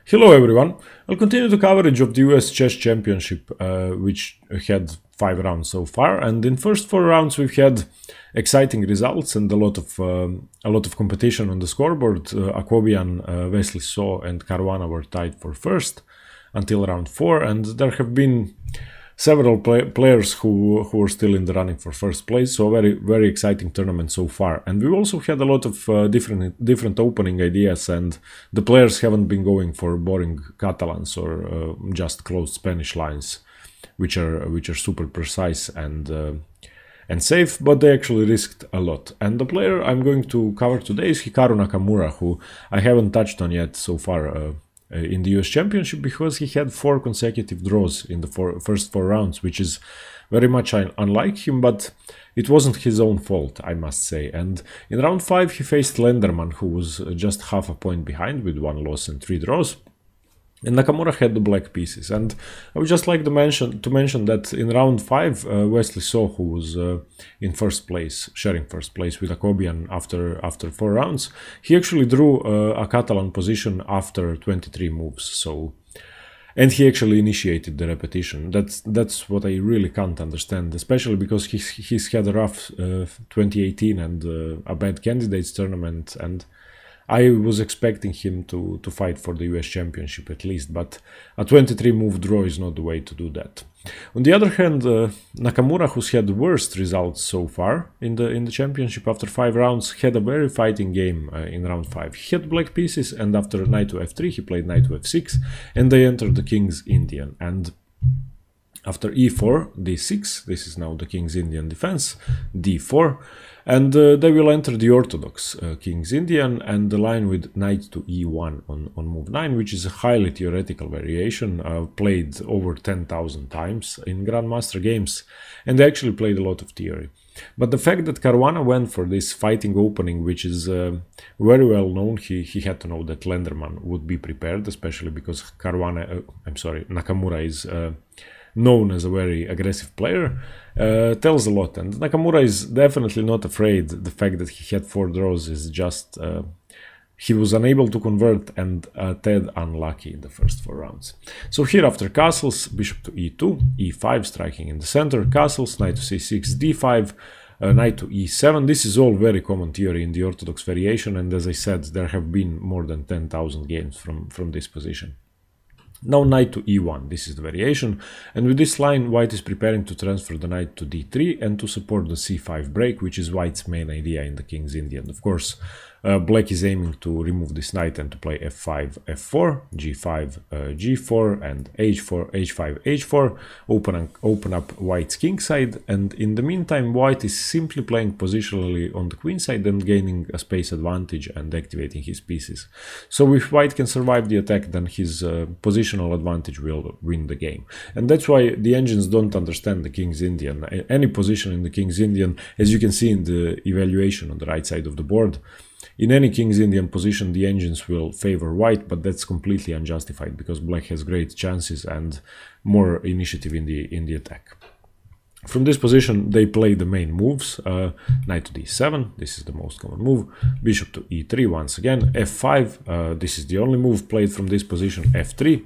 Hello everyone, I'll continue the coverage of the US Chess Championship, which had 5 rounds so far, and in first 4 rounds we've had exciting results and a lot of competition on the scoreboard. Akobian, Wesley So and Caruana were tied for first until round 4, and there have been several players who were still in the running for first place, so a very exciting tournament so far. And we also had a lot of different opening ideas, and the players haven't been going for boring Catalans or just closed Spanish lines, which are super precise and safe, but they actually risked a lot. And the player I'm going to cover today is Hikaru Nakamura, who I haven't touched on yet so far in the US Championship, because he had 4 consecutive draws in the first 4 rounds, which is very much unlike him, but it wasn't his own fault, I must say. And in round 5 he faced Lenderman, who was just half a point behind with 1 loss and 3 draws. And Nakamura had the black pieces, and I would just like to mention that in round 5, Wesley So, who was in first place, sharing first place with Akobian after 4 rounds, he actually drew a Catalan position after 23 moves. So, and he actually initiated the repetition. That's what I really can't understand, especially because he's had a rough 2018 and a bad candidates tournament, and I was expecting him to fight for the US Championship at least, but a 23 move draw is not the way to do that. On the other hand, Nakamura, who's had the worst results so far in the championship after 5 rounds, had a very fighting game in round 5. He had black pieces, and after knight to f3 he played knight to f6, and they entered the King's Indian. And after e4, d6, this is now the King's Indian defense, d4, and they will enter the Orthodox King's Indian and the line with knight to e1 on move 9, which is a highly theoretical variation, played over 10,000 times in Grandmaster games, and they actually played a lot of theory. But the fact that Caruana went for this fighting opening, which is very well known, he had to know that Lenderman would be prepared, especially because Nakamura is known as a very aggressive player, tells a lot. And Nakamura is definitely not afraid. The fact that he had 4 draws is just he was unable to convert and tad unlucky in the first 4 rounds. So here, after castles, bishop to e2, e5, striking in the center, castles, knight to c6, d5, knight to e7. This is all very common theory in the Orthodox variation, and as I said, there have been more than 10,000 games from this position. Now knight to e1, this is the variation, and with this line white is preparing to transfer the knight to d3 and to support the c5 break, which is white's main idea in the King's Indian. Of course, black is aiming to remove this knight and to play f5, f4, g5, g4, and h4, h5, h4, open up white's king side, and in the meantime white is simply playing positionally on the queen side and gaining a space advantage and activating his pieces. So if white can survive the attack, then his positional advantage will win the game. And that's why the engines don't understand the King's Indian. Any position in the King's Indian, as you can see in the evaluation on the right side of the board, in any King's Indian position the engines will favor white, but that's completely unjustified because black has great chances and more initiative in the attack. From this position they play the main moves, knight to d7, this is the most common move, bishop to e3 once again, f5, this is the only move played from this position, f3,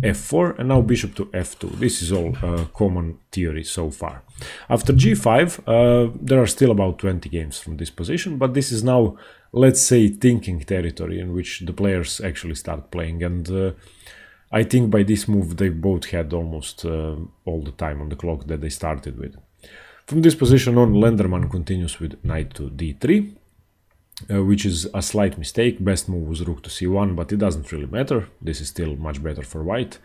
f4, and now bishop to f2. This is all common theory so far. After g5, there are still about 20 games from this position, but this is now, let's say, thinking territory in which the players actually start playing, and I think by this move they both had almost all the time on the clock that they started with. From this position on, Lenderman continues with knight to d3, which is a slight mistake. Best move was rook to c1, but it doesn't really matter. This is still much better for white,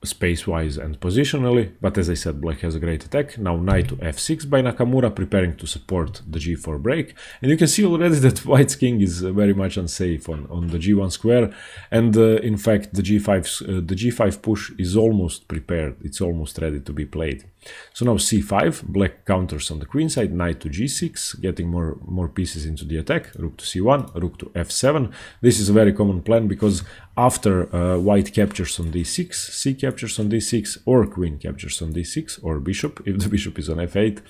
space-wise and positionally, but as I said, black has a great attack. Now knight to f6 by Nakamura, preparing to support the g4 break, and you can see already that white's king is very much unsafe on the g1 square, and in fact the g5 push is almost prepared, it's almost ready to be played. So now c5, black counters on the queen side, knight to g6, getting more pieces into the attack, rook to c1, rook to f7. This is a very common plan because after white captures on d6, c captures on d6, or queen captures on d6, or bishop, if the bishop is on f8,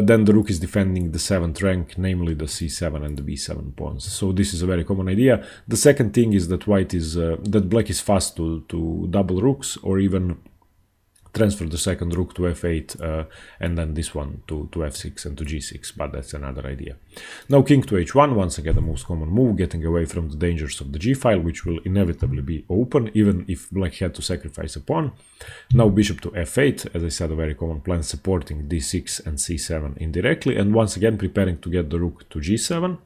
then the rook is defending the 7th rank, namely the c7 and the b7 pawns. So this is a very common idea. The second thing is that black is fast to double rooks, or even transfer the second rook to f8 and then this one to f6 and to g6, but that's another idea. Now king to h1, once again the most common move, getting away from the dangers of the g-file, which will inevitably be open, even if black had to sacrifice a pawn. Now bishop to f8, as I said, a very common plan, supporting d6 and c7 indirectly, and once again preparing to get the rook to g7.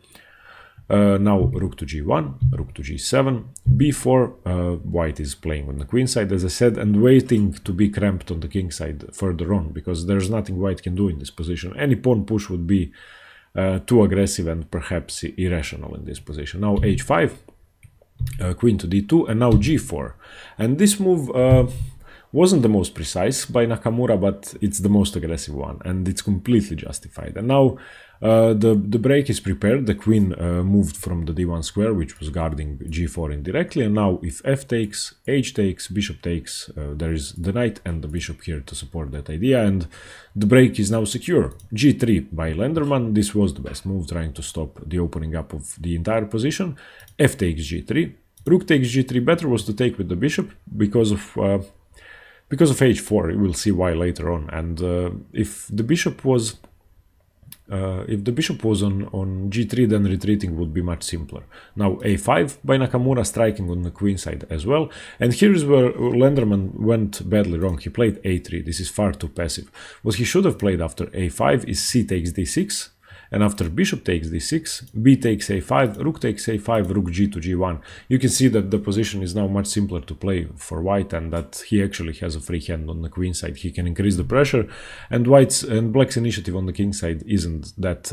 Now rook to g1, rook to g7, b4, white is playing on the queen side, as I said, and waiting to be cramped on the king side further on, because there's nothing white can do in this position. Any pawn push would be too aggressive and perhaps irrational in this position. Now h5, queen to d2, and now g4. And this move wasn't the most precise by Nakamura, but it's the most aggressive one, and it's completely justified. And now the break is prepared. The queen moved from the d1 square, which was guarding g4 indirectly, and now if f takes, h takes, bishop takes, there is the knight and the bishop here to support that idea, and the break is now secure. g3 by Lenderman. This was the best move, trying to stop the opening up of the entire position. F takes g3, rook takes g3. Better was to take with the bishop because of h4. We'll see why later on. And if the bishop was on g3, then retreating would be much simpler. Now a5 by Nakamura, striking on the queen side as well. And here is where Lenderman went badly wrong. He played a3. This is far too passive. What he should have played after a5 is c takes d6. And after bishop takes d6, b takes a5, rook takes a5, rook g to g1. You can see that the position is now much simpler to play for white, and that he actually has a free hand on the queen side. He can increase the pressure, and black's initiative on the king side isn't that,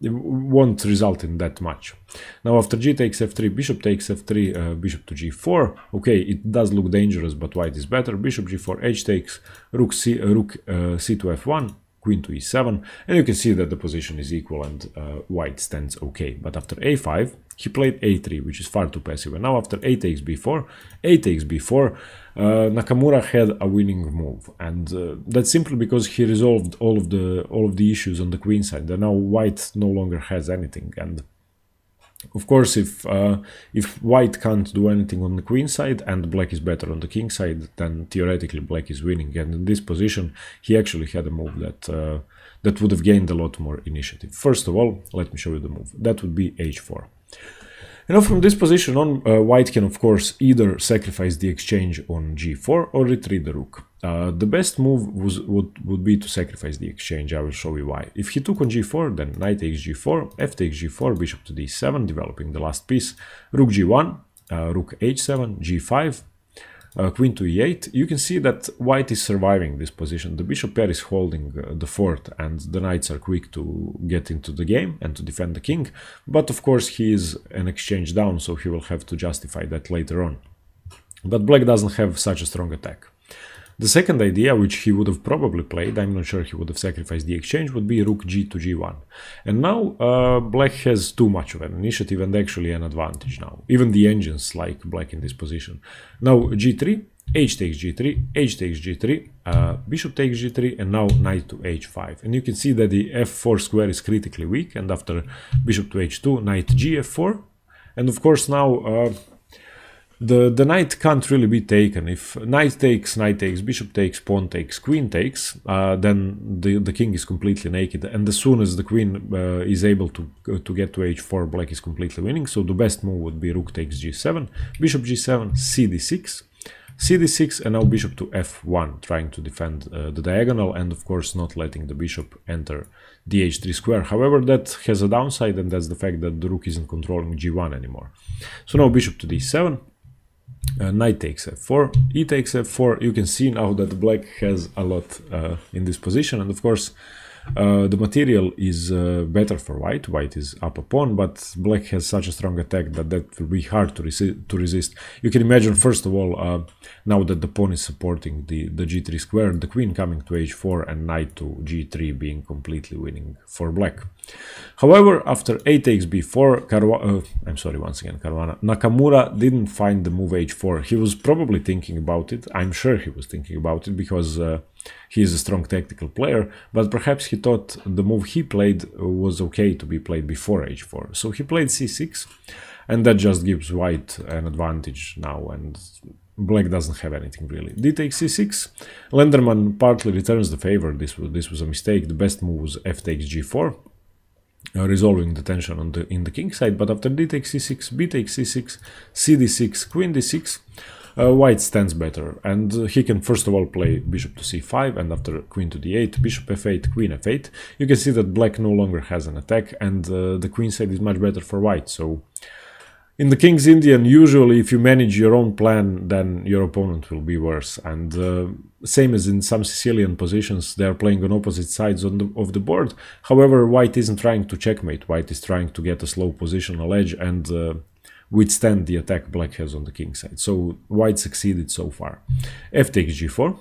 it won't result in that much. Now after g takes f3, bishop takes f3, bishop to g4. Okay, it does look dangerous, but white is better. Bishop g4, h takes, rook c to f1. Queen to e7, and you can see that the position is equal and white stands okay. But after a5, he played a3, which is far too passive. And now after a takes b4, Nakamura had a winning move, and that's simply because he resolved all of the issues on the queen side. And now white no longer has anything. And of course, if white can't do anything on the queen side and black is better on the king side, then theoretically black is winning. And in this position, he actually had a move that would have gained a lot more initiative. First of all, let me show you the move. That would be h4. And now from this position on, white can of course either sacrifice the exchange on g4 or retreat the rook. The best move would be to sacrifice the exchange. I will show you why. If he took on g4, then knight takes g4, f takes g4, bishop to d7, developing the last piece, rook g1, rook h7, g5, queen to e8. You can see that white is surviving this position. The bishop pair is holding the fort, and the knights are quick to get into the game and to defend the king. But of course he is an exchange down, so he will have to justify that later on. But black doesn't have such a strong attack. The second idea, which he would have probably played, I'm not sure he would have sacrificed the exchange, would be rook g to g1. And now black has too much of an initiative and actually an advantage now. Even the engines like black in this position. Now g3, h takes g3, h takes g3, bishop takes g3, and now knight to h5. And you can see that the f4 square is critically weak, and after bishop to h2, knight gf4. And of course now the knight can't really be taken. If knight takes, bishop takes, pawn takes, queen takes, then the king is completely naked. And as soon as the queen is able to get to h4, black is completely winning. So the best move would be rook takes g7, bishop g7, cd6, cd6, and now bishop to f1, trying to defend the diagonal, and of course not letting the bishop enter the h3 square. However, that has a downside, and that's the fact that the rook isn't controlling g1 anymore. So now bishop to d7, knight takes f4, e takes f4. You can see now that black has a lot in this position, and of course The material is better for white. White is up a pawn, but black has such a strong attack that will be hard to resist. You can imagine, first of all, now that the pawn is supporting the g3 square, the queen coming to h4 and knight to g3 being completely winning for black. However, after a takes b4, Nakamura didn't find the move h4. He was probably thinking about it. I'm sure he was thinking about it because he is a strong tactical player, but perhaps he thought the move he played was okay to be played before h4. So he played c6, and that just gives white an advantage now, and black doesn't have anything really. D takes c6. Lenderman partly returns the favor. This was a mistake. The best move was f takes g4. Resolving the tension on in the king side, but after d takes c6, b takes c6, c d6, queen d6, white stands better, and he can first of all play bishop to c5, and after queen to d8, bishop f8, queen f8. You can see that black no longer has an attack, and the queen side is much better for white. So in the King's Indian, usually if you manage your own plan, then your opponent will be worse. And same as in some Sicilian positions, they are playing on opposite sides of the board. However, white isn't trying to checkmate. White is trying to get a slow positional edge and withstand the attack black has on the king side. So white succeeded so far. F takes g4,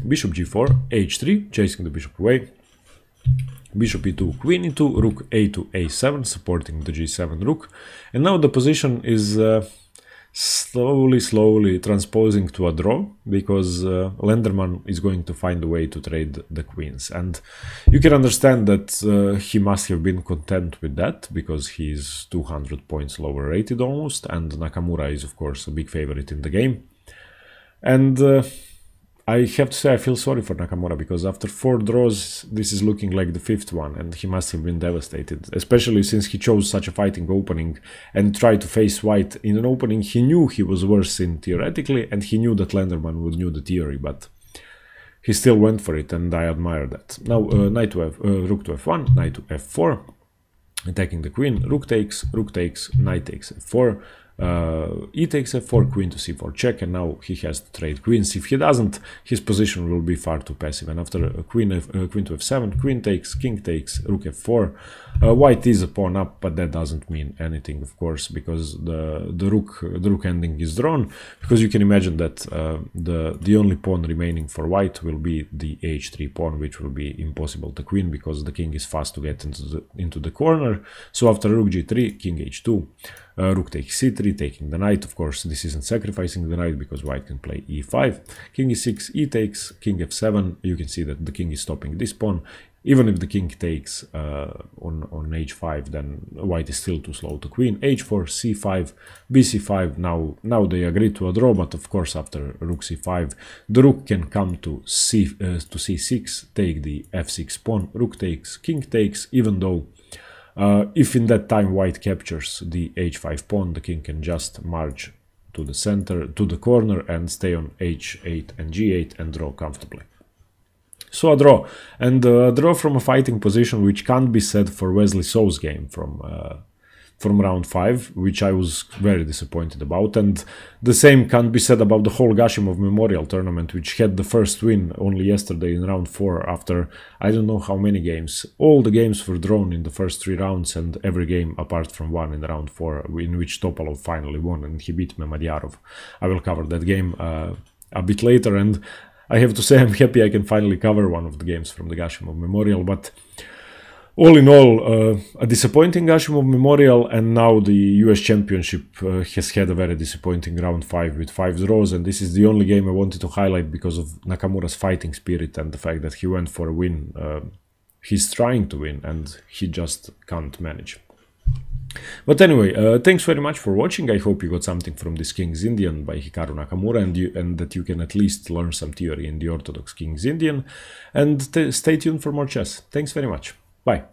bishop g4, h3, chasing the bishop away. Bishop e2, queen e2, rook a2, a7, supporting the g7 rook. And now the position is slowly transposing to a draw, because Lenderman is going to find a way to trade the queens. And you can understand that he must have been content with that, because he's 200 points lower rated almost, and Nakamura is of course a big favorite in the game. And I have to say I feel sorry for Nakamura, because after 4 draws this is looking like the 5th one, and he must have been devastated, especially since he chose such a fighting opening and tried to face white in an opening he knew he was worse in theoretically, and he knew that Lenderman would know the theory, but he still went for it, and I admire that. Now rook to f1, knight to f4, attacking the queen, rook takes, knight takes f4, e takes f4, queen to c4 check, and now he has to trade queens. If he doesn't, his position will be far too passive, and after queen to f7, queen takes, king takes, rook f4, white is a pawn up, but that doesn't mean anything, of course, because the rook ending is drawn, because you can imagine that the only pawn remaining for white will be the h3 pawn, which will be impossible to queen, because the king is fast to get into the corner. So after rook g3, king h2, rook takes c3, taking the knight. Of course, this isn't sacrificing the knight, because white can play e5, king e6, e takes, king f7. You can see that the king is stopping this pawn. Even if the king takes on h5, then white is still too slow to queen. h4, c5, bc5. Now they agree to a draw, but of course after rook c5, the rook can come to c6, take the f6 pawn, rook takes, king takes, even though if in that time white captures the h5 pawn, the king can just march to the center, to the corner, and stay on h8 and g8 and draw comfortably. So a draw, and a draw from a fighting position, which can't be said for Wesley So's game from round 5, which I was very disappointed about, and the same can't be said about the whole Gashimov Memorial tournament, which had the first win only yesterday in round 4 after I don't know how many games. All the games were drawn in the first 3 rounds, and every game apart from one in round 4, in which Topalov finally won and he beat Memadyarov. I will cover that game a bit later, and I have to say I'm happy I can finally cover one of the games from the Gashimov Memorial, but all in all, a disappointing Gashimov Memorial, and now the US Championship has had a very disappointing round 5 with 5 draws, and this is the only game I wanted to highlight because of Nakamura's fighting spirit and the fact that he went for a win. He's trying to win and he just can't manage. But anyway, thanks very much for watching. I hope you got something from this King's Indian by Hikaru Nakamura, and that you can at least learn some theory in the Orthodox King's Indian. And stay tuned for more chess. Thanks very much. Bye.